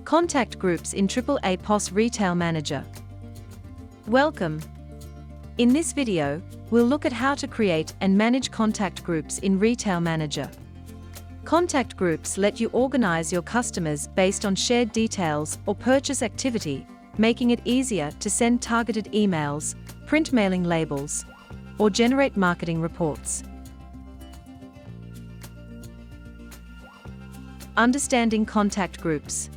Contact groups in AAAPOS RetailManager. Welcome. In this video, we'll look at how to create and manage contact groups in RetailManager. Contact groups let you organize your customers based on shared details or purchase activity, making it easier to send targeted emails, print mailing labels, or generate marketing reports. Understanding contact groups.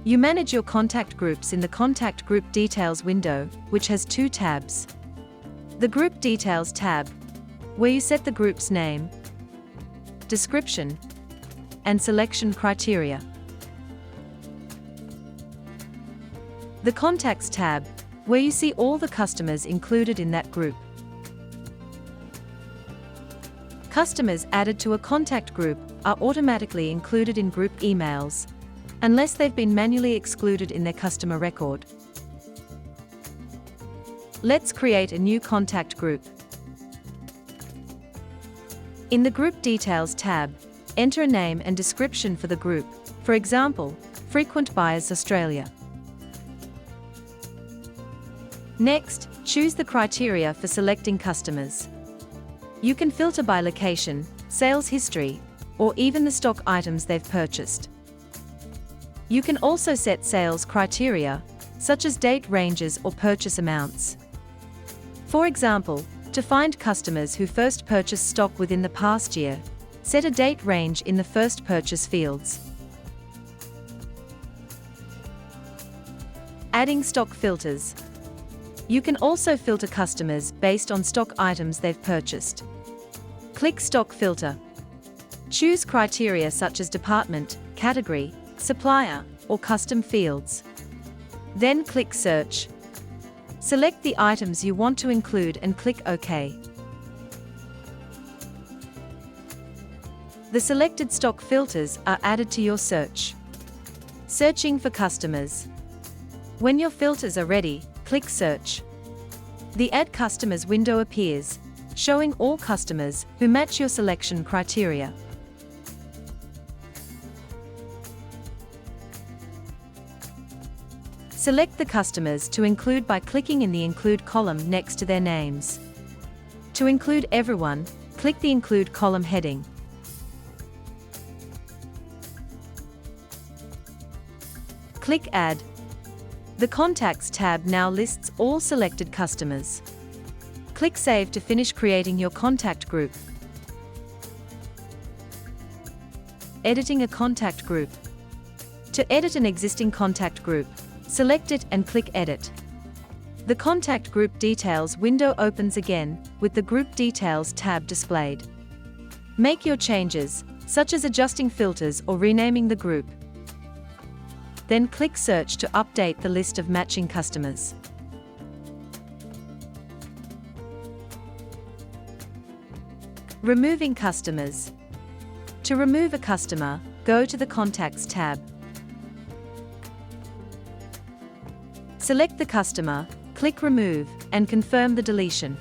You manage your contact groups in the Contact Group Details window, which has two tabs. The Group Details tab, where you set the group's name, description, and selection criteria. The Contacts tab, where you see all the customers included in that group. Customers added to a contact group are automatically included in group emails, unless they've been manually excluded in their customer record. Let's create a new contact group. In the Group Details tab, enter a name and description for the group, for example, Frequent Buyers Australia. Next, choose the criteria for selecting customers. You can filter by location, sales history, or even the stock items they've purchased. You can also set sales criteria, such as date ranges or purchase amounts. For example, to find customers who first purchased stock within the past year, set a date range in the first purchase fields. Adding stock filters. You can also filter customers based on stock items they've purchased. Click Stock Filter. Choose criteria such as department, category, supplier, or custom fields. Then click Search. Select the items you want to include and click OK. The selected stock filters are added to your search. Searching for customers. When your filters are ready, click Search. The Add Customers window appears, showing all customers who match your selection criteria. Select the customers to include by clicking in the Include column next to their names. To include everyone, click the Include column heading. Click Add. The Contacts tab now lists all selected customers. Click Save to finish creating your contact group. Editing a contact group. To edit an existing contact group, select it and click Edit. The Contact Group Details window opens again, with the Group Details tab displayed. Make your changes, such as adjusting filters or renaming the group. Then click Search to update the list of matching customers. Removing customers. To remove a customer, go to the Contacts tab. Select the customer, click Remove, and confirm the deletion.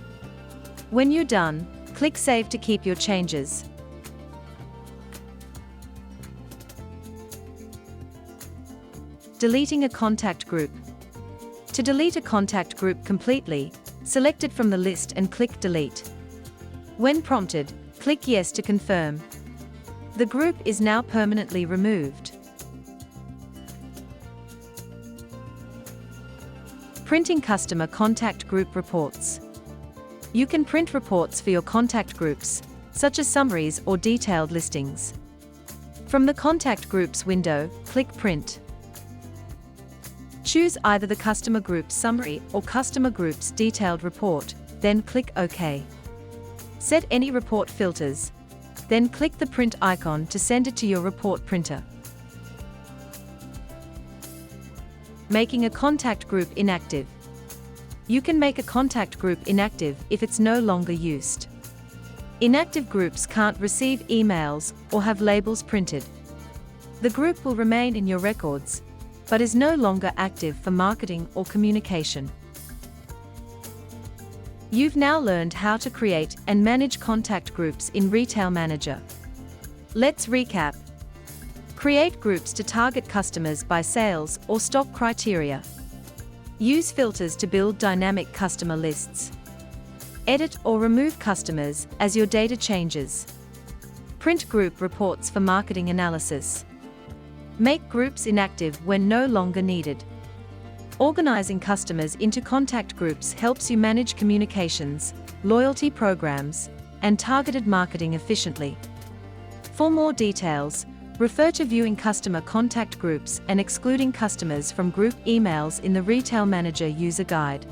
When you're done, click Save to keep your changes. Deleting a contact group. To delete a contact group completely, select it from the list and click Delete. When prompted, click Yes to confirm. The group is now permanently removed. Printing customer contact group reports. You can print reports for your contact groups, such as summaries or detailed listings. From the Contact Groups window, click Print. Choose either the Customer Groups Summary or Customer Groups Detailed Report, then click OK. Set any report filters. Then click the print icon to send it to your report printer. Making a contact group inactive. You can make a contact group inactive if it's no longer used. Inactive groups can't receive emails or have labels printed. The group will remain in your records, but is no longer active for marketing or communication. You've now learned how to create and manage contact groups in RetailManager. Let's recap. Create groups to target customers by sales or stock criteria. Use filters to build dynamic customer lists. Edit or remove customers as your data changes. Print group reports for marketing analysis. Make groups inactive when no longer needed. Organizing customers into contact groups helps you manage communications, loyalty programs, and targeted marketing efficiently. For more details, refer to viewing customer contact groups and excluding customers from group emails in the Retail Manager User Guide.